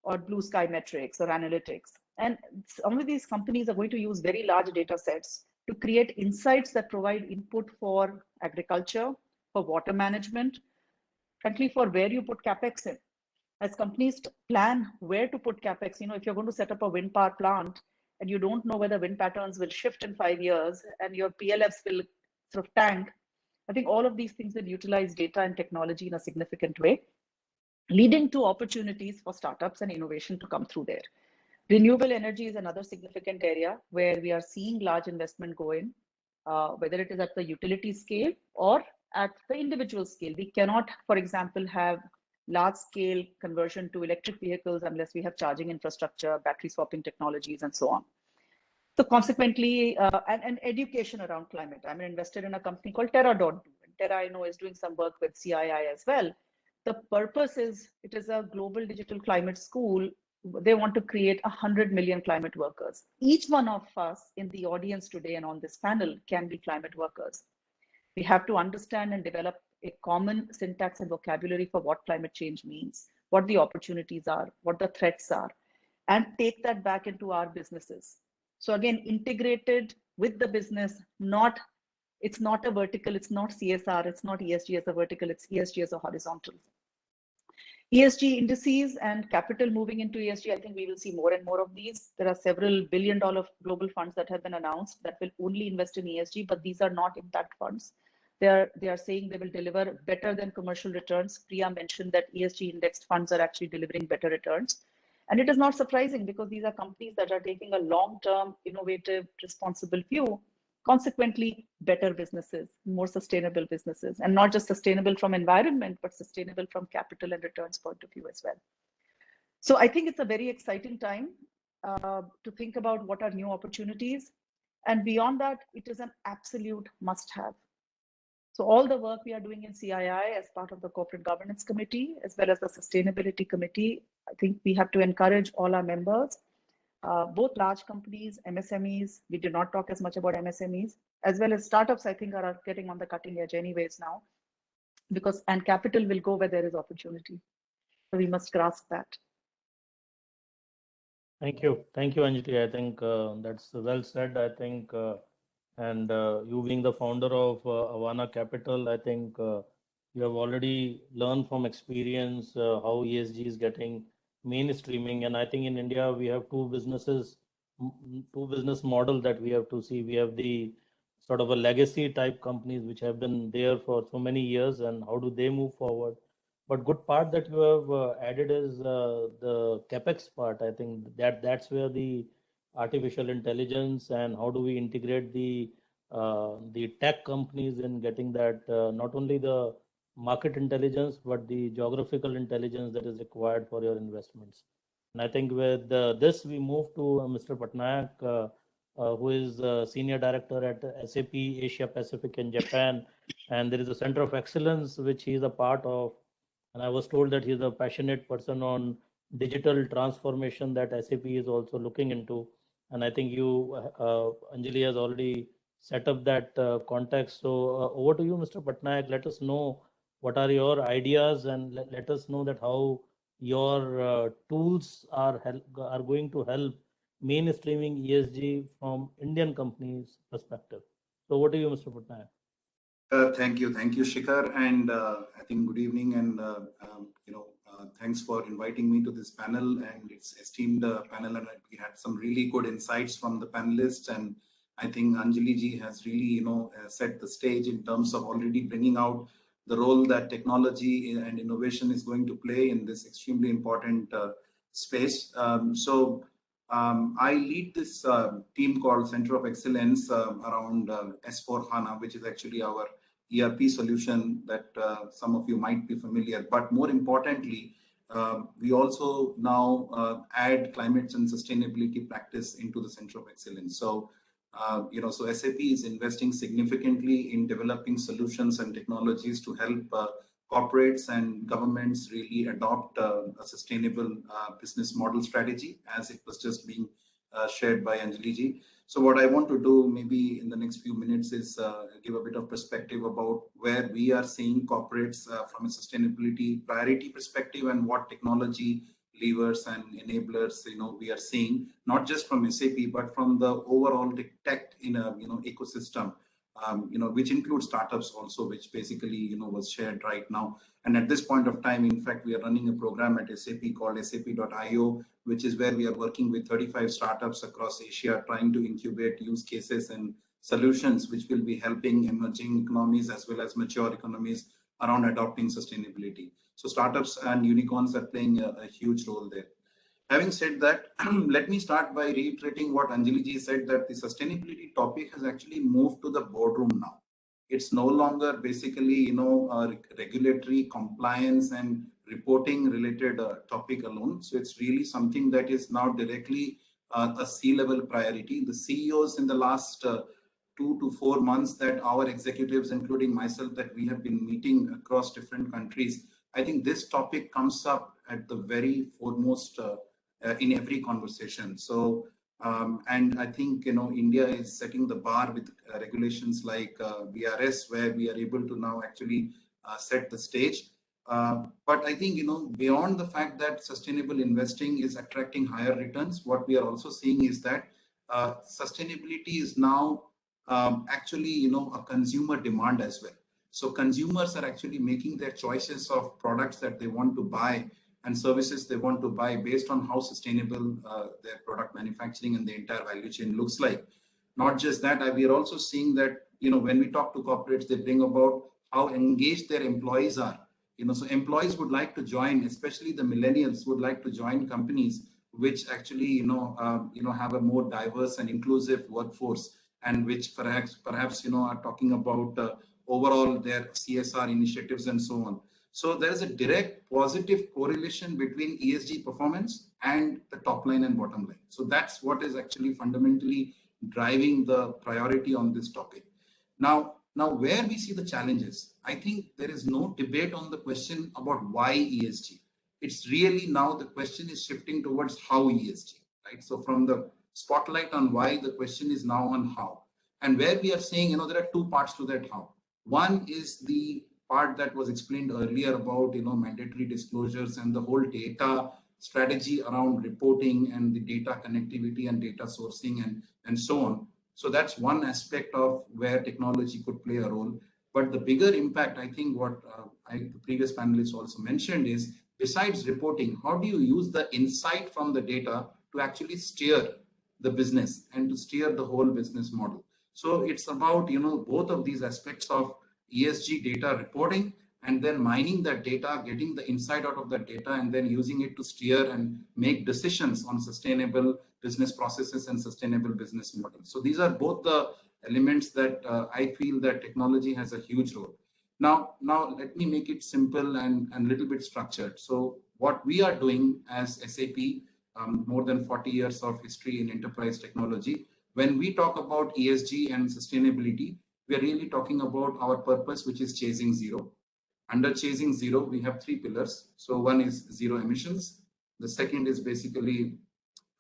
or Blue Sky Metrics or analytics. And some of these companies are going to use very large data sets to create insights that provide input for agriculture, for water management, frankly, for where you put capex in. As companies plan where to put capex, if you're going to set up a wind power plant and you don't know whether wind patterns will shift in 5 years and your PLFs will sort of tank, I think all of these things will utilize data and technology in a significant way, leading to opportunities for startups and innovation to come through there. Renewable energy is another significant area where we are seeing large investment go in, whether it is at the utility scale or at the individual scale. We cannot, for example, have large scale conversion to electric vehicles unless we have charging infrastructure, battery swapping technologies, and so on. So consequently, and education around climate. I'm invested in a company called Terra.do. Terra, I know, is doing some work with CII as well. The purpose is, it is a global digital climate school. They want to create 100 million climate workers. Each one of us in the audience today and on this panel can be climate workers. We have to understand and develop a common syntax and vocabulary for what climate change means, what the opportunities are, what the threats are, and take that back into our businesses. So again, integrated with the business, it's not a vertical, it's not CSR, it's not ESG as a vertical, it's ESG as a horizontal. ESG indices and capital moving into ESG, I think we will see more and more of these. There are several billion-dollar global funds that have been announced that will only invest in ESG, but these are not impact funds. They are saying they will deliver better than commercial returns. Priya mentioned that ESG indexed funds are actually delivering better returns. And it is not surprising because these are companies that are taking a long-term, innovative, responsible view. Consequently, better businesses, more sustainable businesses, and not just sustainable from environment, but sustainable from capital and returns point of view as well. So I think it's a very exciting time to think about what are new opportunities. And beyond that, it is an absolute must-have. So all the work we are doing in CII as part of the Corporate Governance Committee, as well as the Sustainability Committee, I think we have to encourage all our members, both large companies, MSMEs, we do not talk as much about MSMEs, as well as startups, I think are getting on the cutting edge anyways now, and capital will go where there is opportunity. So we must grasp that. Thank you, Anjali. I think that's well said. I think, and you being the founder of Avana Capital, I think you have already learned from experience how ESG is getting mainstreaming. And I think in India we have two business model that we have to see. We have the sort of a legacy type companies which have been there for so many years, and how do they move forward. But good part that you have added is the capex part. I think that's where the artificial intelligence and how do we integrate the tech companies in getting that not only the market intelligence but the geographical intelligence that is required for your investments. And I think with this we move to Mr. Patnaik, who is senior director at SAP Asia Pacific in Japan, and there is a center of excellence which he is a part of. And I was told that he's a passionate person on digital transformation that SAP is also looking into. And I think you, Anjali, has already set up that context. So over to you, Mr. Patnaik. Let us know what are your ideas, and let us know that how your tools are going to help mainstreaming ESG from Indian companies' perspective. So over to you, Mr. Patnaik. Thank you, Shikhar, and I think good evening, and thanks for inviting me to this panel, and it's esteemed panel, and we had some really good insights from the panelists, and I think Anjali ji has really set the stage in terms of already bringing out the role that technology and innovation is going to play in this extremely important space. I lead this team called Center of Excellence around S4HANA, which is actually our ERP solution that some of you might be familiar. But more importantly, we also now add climate and sustainability practice into the Center of Excellence. So, so SAP is investing significantly in developing solutions and technologies to help corporates and governments really adopt a sustainable business model strategy, as it was just being shared by Anjali ji. So what I want to do maybe in the next few minutes is give a bit of perspective about where we are seeing corporates from a sustainability priority perspective, and what technology levers and enablers we are seeing, not just from SAP but from the overall tech in a ecosystem. Which includes startups also, which basically was shared right now. And at this point of time, in fact, we are running a program at SAP called SAP.io, which is where we are working with 35 startups across Asia, trying to incubate use cases and solutions which will be helping emerging economies as well as mature economies around adopting sustainability. So startups and unicorns are playing a huge role there. Having said that, let me start by reiterating what Anjali ji said, that the sustainability topic has actually moved to the boardroom now. It's no longer basically, regulatory compliance and reporting related topic alone. So it's really something that is now directly a C-level priority. The CEOs in the last 2 to 4 months that our executives, including myself, that we have been meeting across different countries, I think this topic comes up at the very foremost in every conversation. So, and I think, India is setting the bar with regulations like BRS, where we are able to now actually set the stage. But I think, beyond the fact that sustainable investing is attracting higher returns, what we are also seeing is that sustainability is now actually, a consumer demand as well. So consumers are actually making their choices of products that they want to buy and services they want to buy based on how sustainable their product manufacturing and the entire value chain looks like. Not just that, we are also seeing that, when we talk to corporates, they bring about how engaged their employees are. So employees would like to join, especially the millennials would like to join companies which actually, have a more diverse and inclusive workforce, and which perhaps, are talking about overall their CSR initiatives and so on. So there is a direct positive correlation between ESG performance and the top line and bottom line. So that's what is actually fundamentally driving the priority on this topic. Now where we see the challenges, I think there is no debate on the question about why ESG. It's really now the question is shifting towards how ESG, right? So from the spotlight on why, the question is now on how. And where we are saying, there are two parts to that how. One is the part that was explained earlier about, mandatory disclosures and the whole data strategy around reporting and the data connectivity and data sourcing and so on. So that's one aspect of where technology could play a role. But the bigger impact, I think what the previous panelists also mentioned is, besides reporting, how do you use the insight from the data to actually steer the business and to steer the whole business model? So it's about, both of these aspects of ESG data reporting, and then mining that data, getting the insight out of that data, and then using it to steer and make decisions on sustainable business processes and sustainable business models. So these are both the elements that I feel that technology has a huge role. Now let me make it simple and a little bit structured. So what we are doing as SAP, more than 40 years of history in enterprise technology, when we talk about ESG and sustainability, we are really talking about our purpose, which is chasing zero. Under chasing zero, we have three pillars. So one is zero emissions. The second is basically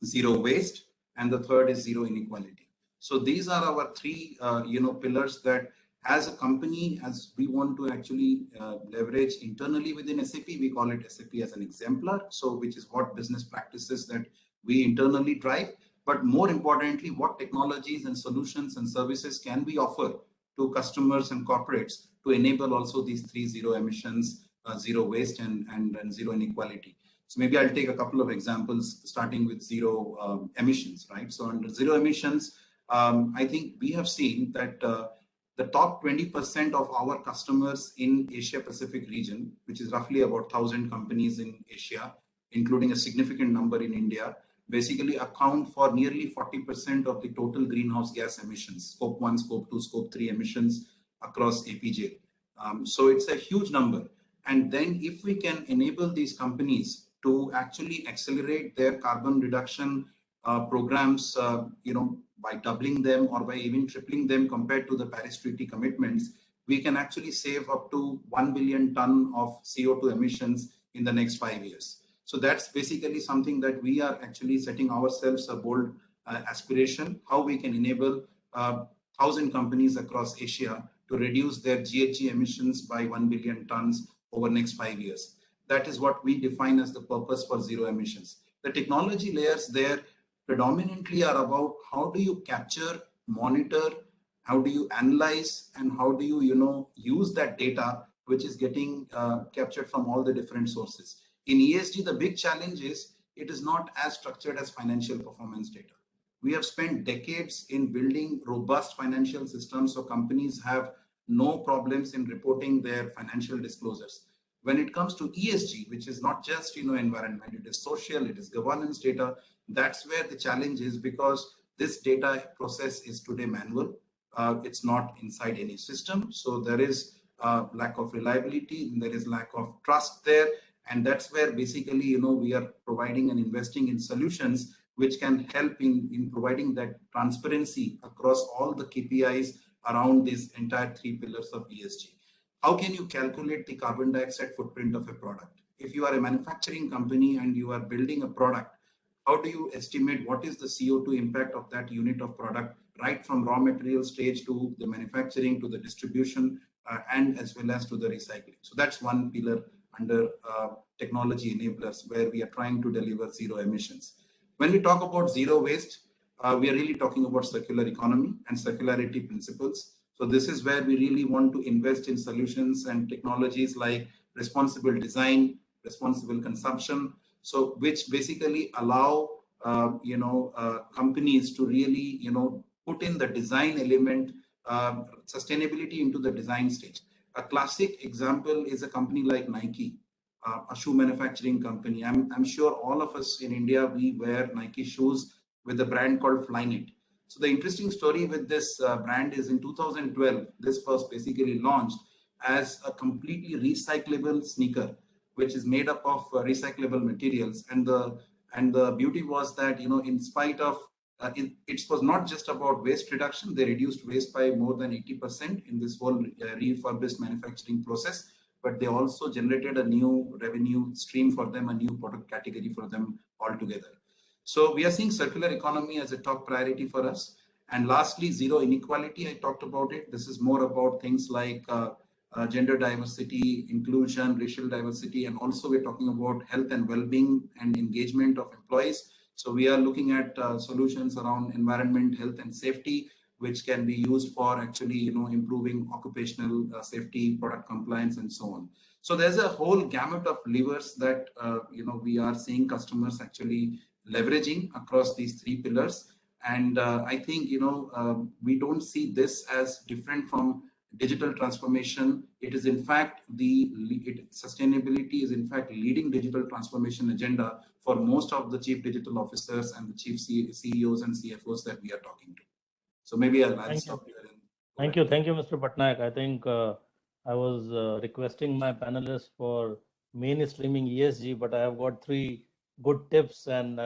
zero waste. And the third is zero inequality. So these are our three, pillars that as a company, as we want to actually leverage internally within SAP, we call it SAP as an exemplar. So which is what business practices that we internally drive. But more importantly, what technologies and solutions and services can we offer to customers and corporates to enable also these three: zero emissions, zero waste, and zero inequality. So maybe I'll take a couple of examples, starting with zero emissions, right? So under zero emissions, I think we have seen that the top 20% of our customers in Asia Pacific region, which is roughly about 1,000 companies in Asia, including a significant number in India, basically account for nearly 40% of the total greenhouse gas emissions, scope 1, scope 2, scope 3 emissions across APJ. So it's a huge number. And then if we can enable these companies to actually accelerate their carbon reduction programs, by doubling them or by even tripling them compared to the Paris Treaty commitments, we can actually save up to 1 billion ton of CO2 emissions in the next 5 years. So that's basically something that we are actually setting ourselves a bold aspiration, how we can enable 1,000 companies across Asia to reduce their GHG emissions by 1 billion tons over next 5 years. That is what we define as the purpose for zero emissions. The technology layers there predominantly are about how do you capture, monitor, how do you analyze, and how do you, use that data which is getting captured from all the different sources. In ESG, the big challenge is it is not as structured as financial performance data. We have spent decades in building robust financial systems so companies have no problems in reporting their financial disclosures. When it comes to ESG, which is not just environment, it is social, it is governance data, that's where the challenge is, because this data process is today manual. It's not inside any system. So there is lack of reliability, and there is lack of trust there. And that's where basically, we are providing and investing in solutions which can help in providing that transparency across all the KPIs around these entire three pillars of ESG. How can you calculate the carbon dioxide footprint of a product? If you are a manufacturing company and you are building a product, how do you estimate what is the CO2 impact of that unit of product, right from raw material stage to the manufacturing to the distribution and as well as to the recycling? So that's one pillar under technology enablers where we are trying to deliver zero emissions. When we talk about zero waste, we are really talking about circular economy and circularity principles. So this is where we really want to invest in solutions and technologies like responsible design, responsible consumption, so which basically allow companies to really put in the design element, sustainability into the design stage. A classic example is a company like Nike, a shoe manufacturing company. I'm sure all of us in India, we wear Nike shoes with a brand called Flyknit. So the interesting story with this brand is in 2012, this was basically launched as a completely recyclable sneaker, which is made up of recyclable materials. And the beauty was that, in spite of it was not just about waste reduction. They reduced waste by more than 80% in this whole refurbished manufacturing process, but they also generated a new revenue stream for them, a new product category for them altogether. So we are seeing circular economy as a top priority for us. And lastly, zero inequality, I talked about it. This is more about things like gender diversity, inclusion, racial diversity, and also we're talking about health and well-being and engagement of employees. So we are looking at solutions around environment, health, and safety, which can be used for actually, improving occupational safety, product compliance, and so on. So there's a whole gamut of levers that we are seeing customers actually leveraging across these three pillars. And I think we don't see this as different from digital transformation. It is in fact sustainability is in fact leading digital transformation agenda for most of the chief digital officers and the chief CEOs and CFOs that we are talking to. So maybe I'll stop here. Thank you, Mr. Patnaik. I think I was requesting my panelists for mainstreaming ESG, but I have got 3 good tips, and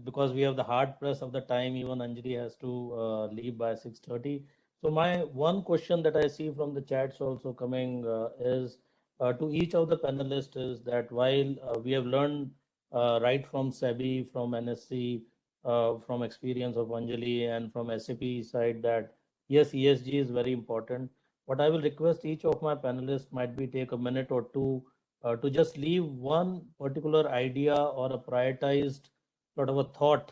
because we have the hard press of the time, even Anjali has to leave by 6:30. So my one question that I see from the chats also coming is to each of the panelists is that while we have learned right from SEBI, from NSC, from experience of Anjali and from SAP side that yes, ESG is very important. What I will request each of my panelists might be take a minute or two to just leave one particular idea or a prioritized sort of a thought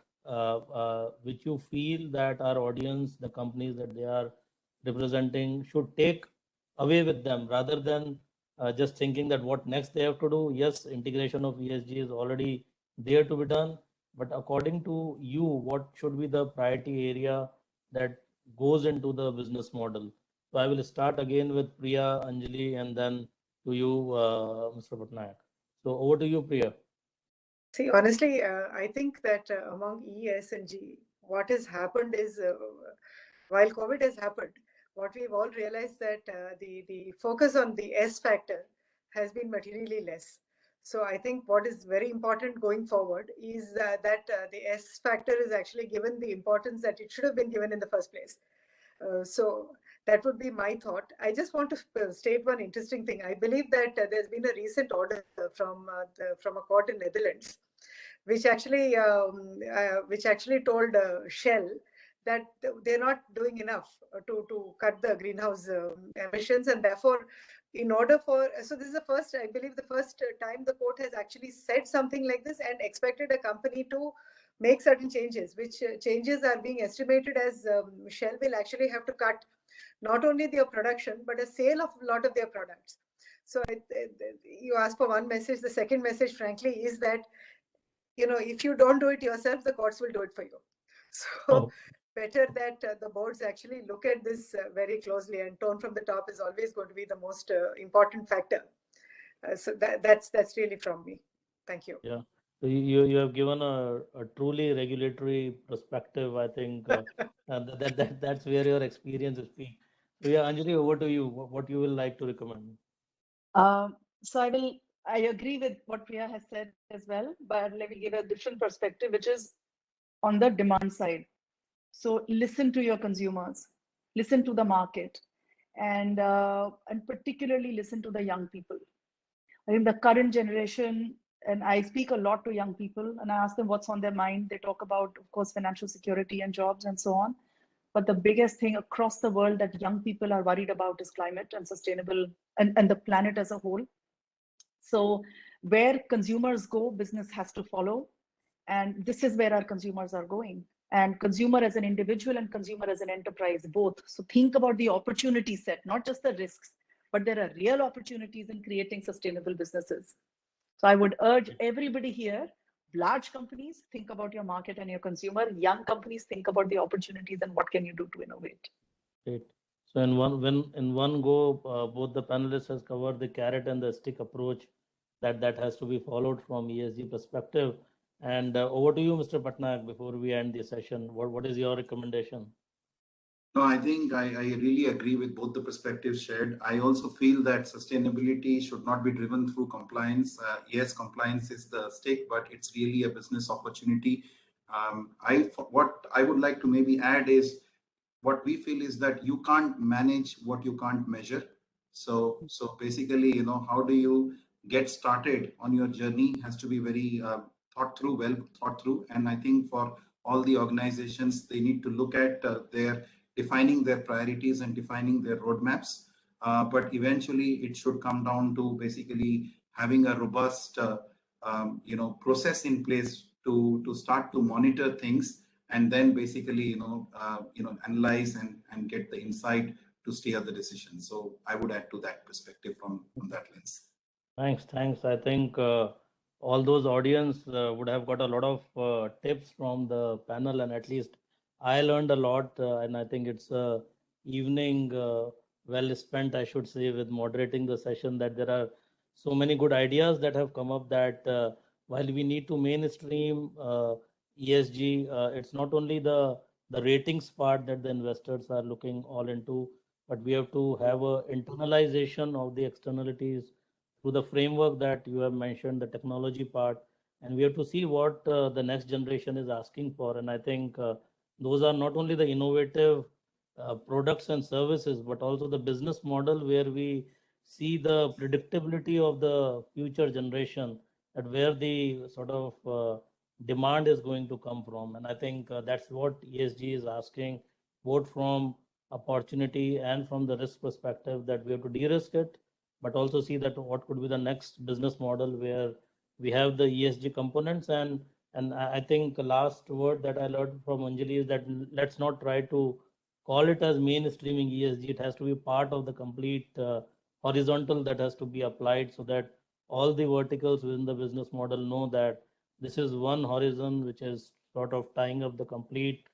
which you feel that our audience, the companies that they are representing should take away with them rather than just thinking that what next they have to do. Yes, integration of ESG is already there to be done, but according to you, what should be the priority area that goes into the business model? So I will start again with Priya, Anjali, and then to you, Mr. Patnaik. So over to you, Priya. See, honestly, I think that among E, S, and G, what has happened is while COVID has happened, what we've all realized that the focus on the S factor has been materially less. So I think what is very important going forward is that the S factor is actually given the importance that it should have been given in the first place. So that would be my thought. I just want to state one interesting thing. I believe that there's been a recent order from a court in Netherlands, which actually told Shell that they're not doing enough to cut the greenhouse emissions, and therefore, in order for so this is the first, I believe, the first time the court has actually said something like this and expected a company to make certain changes, which changes are being estimated as Shell will actually have to cut not only their production but a sale of a lot of their products. So you asked for one message. The second message, frankly, is that if you don't do it yourself, the courts will do it for you. So better that the boards actually look at this very closely, and tone from the top is always going to be the most important factor. So that's really from me. Thank you. Yeah. So you have given a truly regulatory perspective. I think that's where your experience is peak. So yeah, Anjali, over to you. What you will like to recommend? So I agree with what Priya has said as well, but let me give a different perspective, which is on the demand side. So listen to your consumers, listen to the market, and particularly listen to the young people. I think the current generation, and I speak a lot to young people and I ask them what's on their mind. They talk about, of course, financial security and jobs and so on. But the biggest thing across the world that young people are worried about is climate and sustainable and the planet as a whole. So where consumers go, business has to follow. And this is where our consumers are going. and consumer as an individual and consumer as an enterprise, both. So think about the opportunity set, not just the risks, but there are real opportunities in creating sustainable businesses. So I would urge everybody here, large companies, think about your market and your consumer. Young companies, think about the opportunities and what can you do to innovate. Great. So in one go, both the panelists has covered the carrot and the stick approach that has to be followed from ESG perspective. And over to you, Mr. Patnaik, before we end the session. What is your recommendation? No, I think I really agree with both the perspectives shared. I also feel that sustainability should not be driven through compliance. Yes, compliance is the stake, but it's really a business opportunity. What I would like to maybe add is what we feel is that you can't manage what you can't measure. So basically, how do you get started on your journey has to be very well thought through. And I think for all the organizations, they need to look at defining their priorities and defining their roadmaps. But eventually, it should come down to basically having a robust, process in place to start to monitor things, and then basically analyze and get the insight to steer the decision. So I would add to that perspective from that lens. Thanks. I think all those audience would have got a lot of tips from the panel, and at least I learned a lot. And I think it's a evening well spent, I should say, with moderating the session. That there are so many good ideas that have come up. That while we need to mainstream ESG, it's not only the ratings part that the investors are looking all into, but we have to have a internalization of the externalities through the framework that you have mentioned, the technology part, and we have to see what the next generation is asking for. And I think those are not only the innovative products and services, but also the business model where we see the predictability of the future generation, that where the sort of demand is going to come from. And I think that's what ESG is asking, both from opportunity and from the risk perspective, that we have to de-risk it, but also see that what could be the next business model where we have the ESG components. And I think the last word that I learned from Anjali is that let's not try to call it as mainstreaming ESG. It has to be part of the complete horizontal that has to be applied, so that all the verticals within the business model know that this is one horizon which is sort of tying up the complete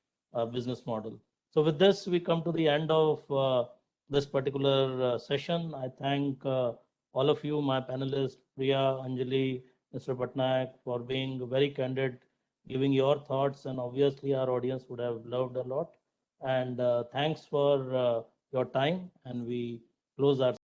business model. So with this, we come to the end of this particular session. I thank all of you, my panelists, Priya, Anjali, Mr. Patnaik, for being very candid, giving your thoughts, and obviously our audience would have loved a lot. And thanks for your time, and we close our